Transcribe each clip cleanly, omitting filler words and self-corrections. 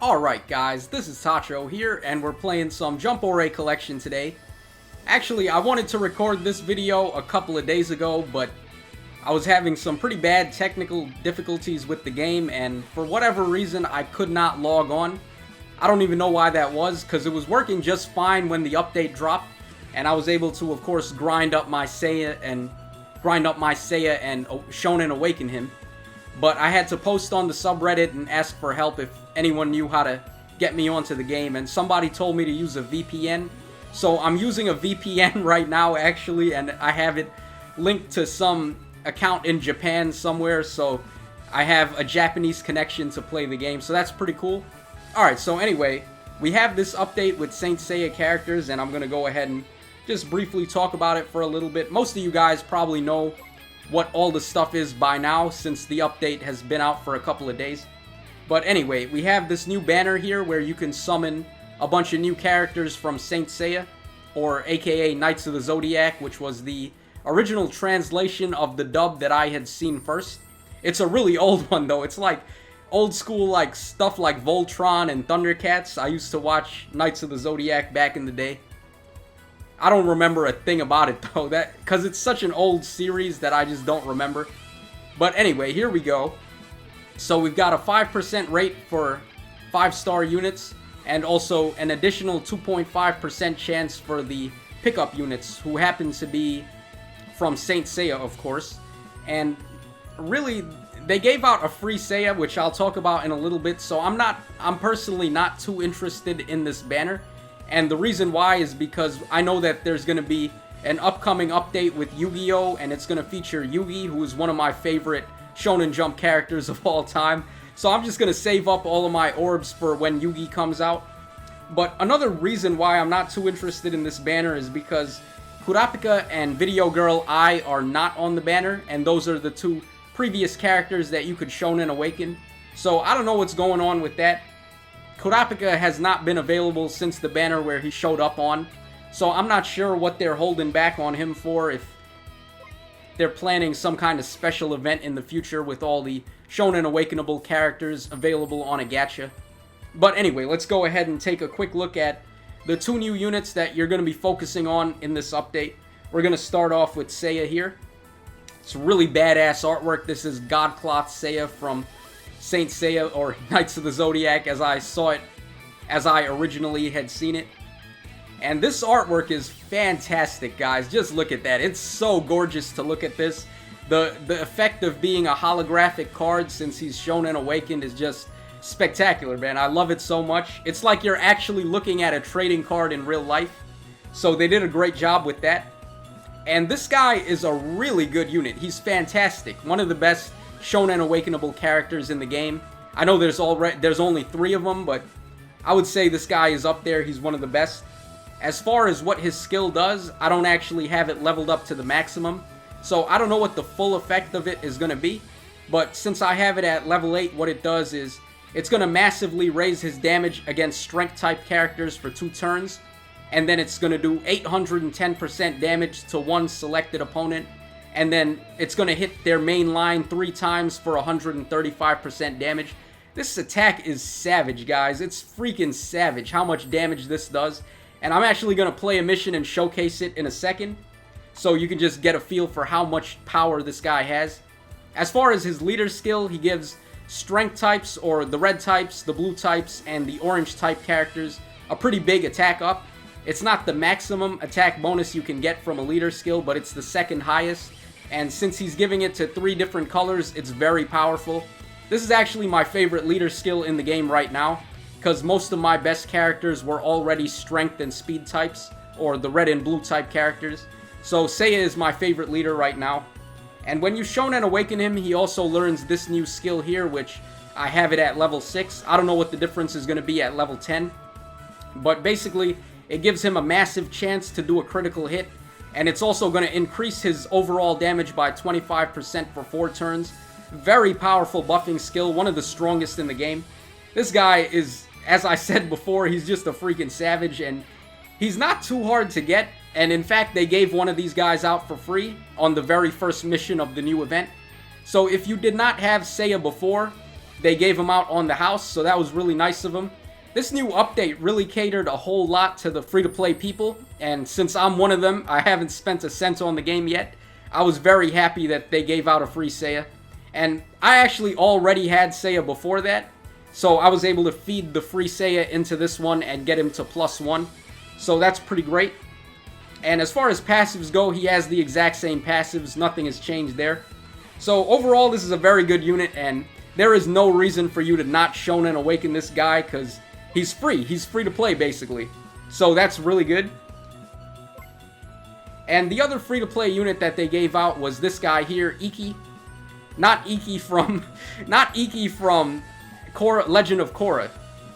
Alright guys, this is Tacho here, and we're playing some Jump Ore Collection today. Actually, I wanted to record this video a couple of days ago, but I was having some pretty bad technical difficulties with the game, and for whatever reason, I could not log on. I don't even know why that was, because it was working just fine when the update dropped, and I was able to, of course, grind up my Seiya and Shonen Awaken him. But I had to post on the subreddit and ask for help if anyone knew how to get me onto the game, and somebody told me to use a VPN. So I'm using a VPN right now actually, and I have it linked to some account in Japan somewhere, so I have a Japanese connection to play the game, so that's pretty cool. Alright, so anyway, we have this update with Saint Seiya characters, and I'm going to go ahead and just briefly talk about it for a little bit. Most of you guys probably know what all the stuff is by now, since the update has been out for a couple of days. But anyway, we have this new banner here where you can summon a bunch of new characters from Saint Seiya, or aka Knights of the Zodiac, which was the original translation of the dub that I had seen first. It's a really old one though. It's like old school like stuff like Voltron and Thundercats. I used to watch Knights of the Zodiac back in the day. I don't remember a thing about it though, because it's such an old series that I just don't remember. But anyway, here we go. So we've got a 5% rate for 5-star units, and also an additional 2.5% chance for the pickup units, who happen to be from Saint Seiya, of course. And really, they gave out a free Seiya, which I'll talk about in a little bit, so I'm personally not too interested in this banner. And the reason why is because I know that there's going to be an upcoming update with Yu-Gi-Oh! And it's going to feature Yugi, who is one of my favorite Shonen Jump characters of all time. So I'm just going to save up all of my orbs for when Yugi comes out. But another reason why I'm not too interested in this banner is because Kurapika and Video Girl I are not on the banner, and those are the two previous characters that you could Shonen Awaken. So I don't know what's going on with that. Kurapika has not been available since the banner where he showed up on, so I'm not sure what they're holding back on him for, if they're planning some kind of special event in the future with all the Shonen Awakenable characters available on a gacha. But anyway, let's go ahead and take a quick look at the two new units that you're going to be focusing on in this update. We're going to start off with Seiya here. It's really badass artwork. This is Godcloth Seiya from Saint Seiya, or Knights of the Zodiac, as I saw it, as I originally had seen it. And this artwork is fantastic, guys. Just look at that. It's so gorgeous to look at this. The effect of being a holographic card since he's Shonen Awakened is just spectacular, man. I love it so much. It's like you're actually looking at a trading card in real life. So they did a great job with that. And this guy is a really good unit. He's fantastic. One of the best Shonen Awakenable characters in the game. I know there's only 3 of them, but I would say this guy is up there. He's one of the best. As far as what his skill does, I don't actually have it leveled up to the maximum, so I don't know what the full effect of it is going to be. But since I have it at level 8, what it does is it's going to massively raise his damage against strength type characters for 2 turns, and then it's going to do 810% damage to one selected opponent. And then it's going to hit their main line 3 times for 135% damage. This attack is savage, guys. It's freaking savage how much damage this does. And I'm actually going to play a mission and showcase it in a second, so you can just get a feel for how much power this guy has. As far as his leader skill, he gives strength types, or the red types, the blue types, and the orange type characters a pretty big attack up. It's not the maximum attack bonus you can get from a leader skill, but it's the second highest. And since he's giving it to 3 different colors, it's very powerful. This is actually my favorite leader skill in the game right now, because most of my best characters were already strength and speed types, or the red and blue type characters. So Seiya is my favorite leader right now. And when you Shonen Awaken him, he also learns this new skill here, which I have it at level 6. I don't know what the difference is going to be at level 10. But basically, it gives him a massive chance to do a critical hit. And it's also going to increase his overall damage by 25% for 4 turns. Very powerful buffing skill, one of the strongest in the game. This guy is, as I said before, he's just a freaking savage, and he's not too hard to get. And in fact, they gave one of these guys out for free on the very first mission of the new event. So if you did not have Seiya before, they gave him out on the house, so that was really nice of them. This new update really catered a whole lot to the free-to-play people, and since I'm one of them, I haven't spent a cent on the game yet. I was very happy that they gave out a free Seiya, and I actually already had Seiya before that, so I was able to feed the free Seiya into this one and get him to +1, so that's pretty great. And as far as passives go, he has the exact same passives, nothing has changed there. So overall, this is a very good unit, and there is no reason for you to not Shonen Awaken this guy, because he's free to play basically. So that's really good. And the other free-to-play unit that they gave out was this guy here, Iki. Not Iki from Legend of Korra,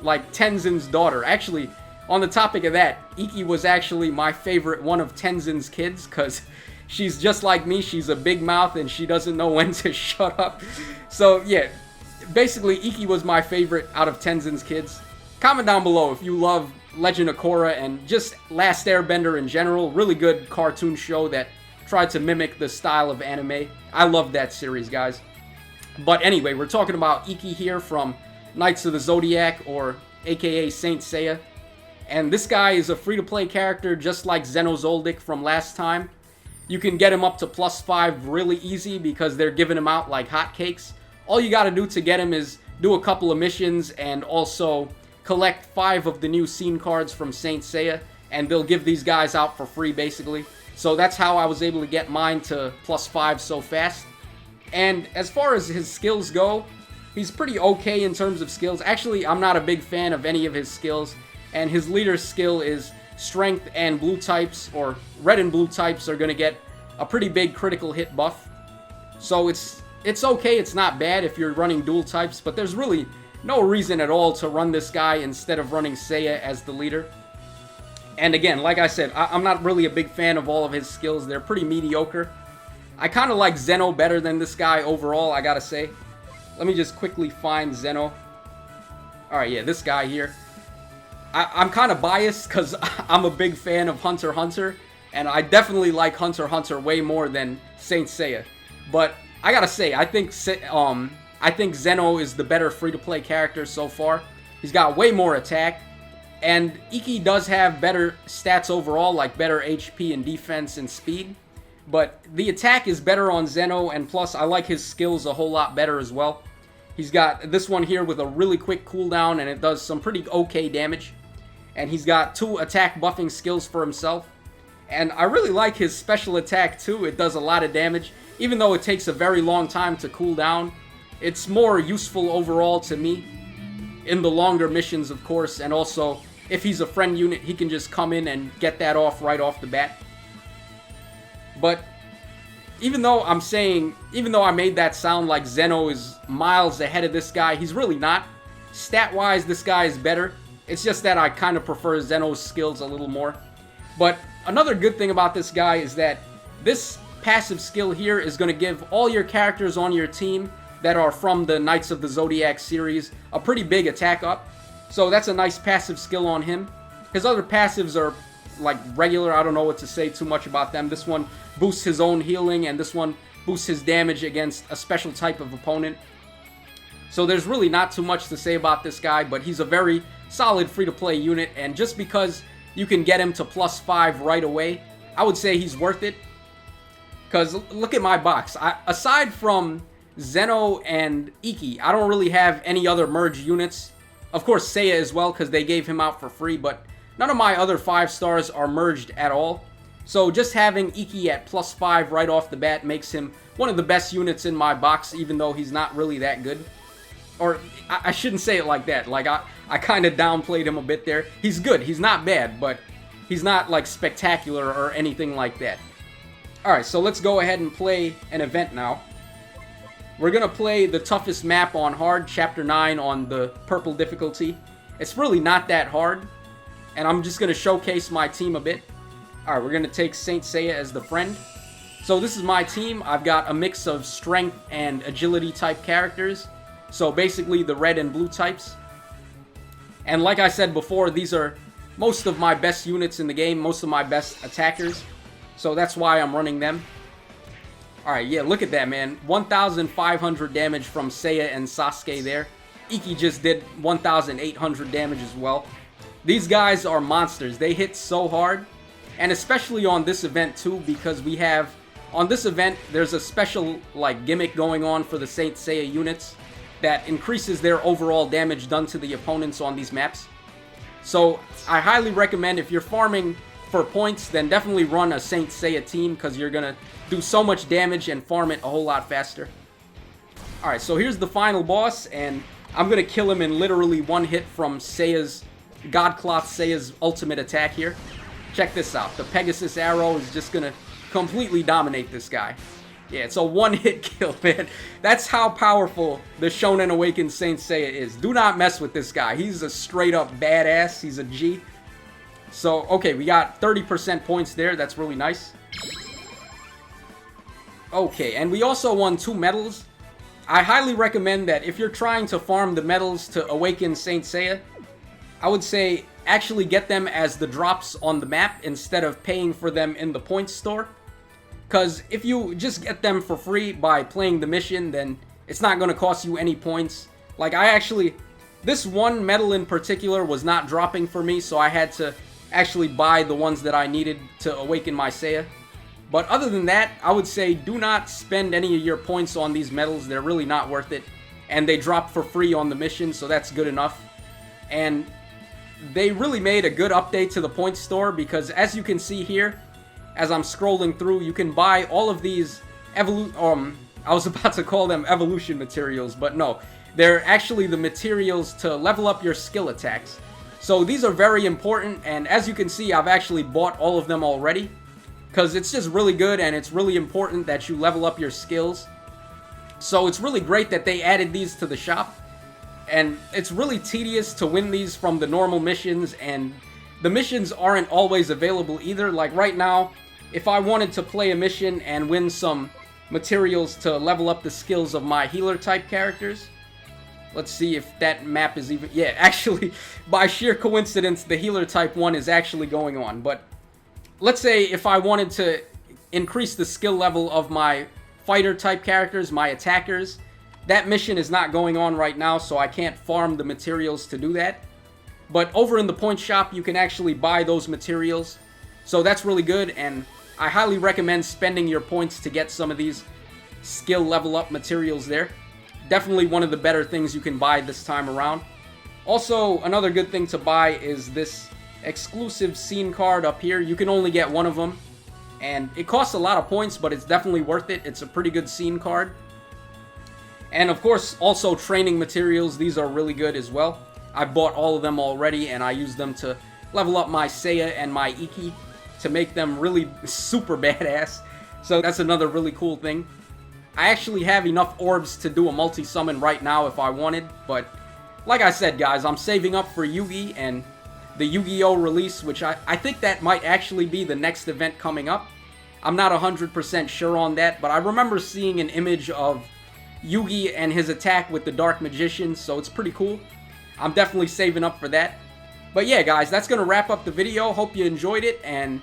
like Tenzin's daughter. Actually, on the topic of that, Iki was actually my favorite one of Tenzin's kids, because she's just like me, she's a big mouth and she doesn't know when to shut up. So yeah, basically Iki was my favorite out of Tenzin's kids. Comment down below if you love Legend of Korra and just Last Airbender in general. Really good cartoon show that tried to mimic the style of anime. I love that series, guys. But anyway, we're talking about Iki here from Knights of the Zodiac, or aka Saint Seiya. And this guy is a free-to-play character just like Zoldyck from last time. You can get him up to +5 really easy because they're giving him out like hotcakes. All you gotta do to get him is do a couple of missions and also collect 5 of the new scene cards from Saint Seiya, and they'll give these guys out for free basically. So that's how I was able to get mine to +5 so fast. And as far as his skills go, he's pretty okay in terms of skills. Actually, I'm not a big fan of any of his skills, and his leader's skill is strength, and blue types, or red and blue types, are going to get a pretty big critical hit buff. So it's okay, it's not bad if you're running dual types, but there's really no reason at all to run this guy instead of running Seiya as the leader. And again, like I said, I'm not really a big fan of all of his skills. They're pretty mediocre. I kind of like Zeno better than this guy overall, I gotta say. Let me just quickly find Zeno. Alright, yeah, this guy here. I'm kind of biased because I'm a big fan of Hunter x Hunter, and I definitely like Hunter x Hunter way more than Saint Seiya. But I gotta say, I think Zeno is the better free-to-play character so far. He's got way more attack, and Iki does have better stats overall, like better HP and defense and speed. But the attack is better on Zeno, and plus I like his skills a whole lot better as well. He's got this one here with a really quick cooldown, and it does some pretty okay damage. And he's got 2 attack buffing skills for himself. And I really like his special attack too. It does a lot of damage. Even though it takes a very long time to cool down, it's more useful overall to me in the longer missions, of course. And also, if he's a friend unit, he can just come in and get that off right off the bat. But even though I made that sound like Zeno is miles ahead of this guy, he's really not. Stat-wise, this guy is better. It's just that I kind of prefer Zeno's skills a little more. But another good thing about this guy is that this passive skill here is going to give all your characters on your team that are from the Knights of the Zodiac series a pretty big attack up. So that's a nice passive skill on him. His other passives are like regular. I don't know what to say too much about them. This one boosts his own healing, and this one boosts his damage against a special type of opponent. So there's really not too much to say about this guy, but he's a very solid free-to-play unit, and just because you can get him to +5 right away, I would say he's worth it. Because look at my box. Aside from Zeno and Iki, I don't really have any other merge units. Of course, Seiya as well, because they gave him out for free, but none of my other 5 stars are merged at all. So just having Iki at +5 right off the bat makes him one of the best units in my box, even though he's not really that good. Or, I shouldn't say it like that. Like, I kind of downplayed him a bit there. He's good. He's not bad, but he's not, like, spectacular or anything like that. Alright, so let's go ahead and play an event now. We're going to play the toughest map on hard, Chapter 9 on the purple difficulty. It's really not that hard, and I'm just going to showcase my team a bit. Alright, we're going to take Saint Seiya as the friend. So this is my team. I've got a mix of strength and agility type characters. So basically the red and blue types. And like I said before, these are most of my best units in the game, most of my best attackers. So that's why I'm running them. Alright, yeah, look at that, man. 1,500 damage from Seiya and Sasuke there. Iki just did 1,800 damage as well. These guys are monsters. They hit so hard. And especially on this event too, because we have... On this event, there's a special, like, gimmick going on for the Saint Seiya units that increases their overall damage done to the opponents on these maps. So, I highly recommend, if you're farming for points, then definitely run a Saint Seiya team, because you're gonna do so much damage and farm it a whole lot faster. Alright, so here's the final boss, and I'm gonna kill him in literally one hit from Seiya's... Godcloth Seiya's ultimate attack here. Check this out. The Pegasus arrow is just gonna completely dominate this guy. Yeah, it's a one-hit kill, man. That's how powerful the Shonen Awaken Saint Seiya is. Do not mess with this guy. He's a straight-up badass. He's a G. So, okay, we got 30% points there. That's really nice. Okay, and we also won 2 medals. I highly recommend that if you're trying to farm the medals to awaken Saint Seiya, I would say actually get them as the drops on the map instead of paying for them in the points store. Because if you just get them for free by playing the mission, then it's not going to cost you any points. Like, this one medal in particular was not dropping for me, so I had to actually buy the ones that I needed to awaken my Seiya. But other than that, I would say do not spend any of your points on these medals. They're really not worth it. And they drop for free on the mission, so that's good enough. And they really made a good update to the points store, because as you can see here, as I'm scrolling through, you can buy all of these I was about to call them evolution materials, but no. They're actually the materials to level up your skill attacks. So these are very important, and as you can see, I've actually bought all of them already, because it's just really good, and it's really important that you level up your skills. So it's really great that they added these to the shop. And it's really tedious to win these from the normal missions, and the missions aren't always available either. Like right now, if I wanted to play a mission and win some materials to level up the skills of my healer type characters, let's see if that map is even... Yeah, actually, by sheer coincidence, the healer type one is actually going on. But let's say if I wanted to increase the skill level of my fighter type characters, my attackers, that mission is not going on right now, so I can't farm the materials to do that. But over in the point shop, you can actually buy those materials. So that's really good, and I highly recommend spending your points to get some of these skill level up materials there. Definitely one of the better things you can buy this time around. Also, another good thing to buy is this exclusive scene card up here. You can only get one of them, and it costs a lot of points, but it's definitely worth it. It's a pretty good scene card. And of course, also training materials. These are really good as well. I bought all of them already, and I use them to level up my Seiya and my Iki to make them really super badass. So that's another really cool thing. I actually have enough orbs to do a multi-summon right now if I wanted, but like I said, guys, I'm saving up for Yu-Gi and the Yu-Gi-Oh! Release, which I think that might actually be the next event coming up. I'm not 100% sure on that, but I remember seeing an image of Yugi and his attack with the Dark Magician, so it's pretty cool. I'm definitely saving up for that. But yeah, guys, that's going to wrap up the video. Hope you enjoyed it, and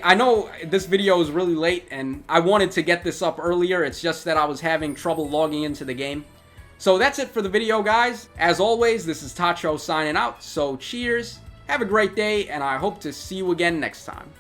I know this video is really late, and I wanted to get this up earlier. It's just that I was having trouble logging into the game. So that's it for the video, guys. As always, this is Tacho signing out, so cheers, have a great day, and I hope to see you again next time.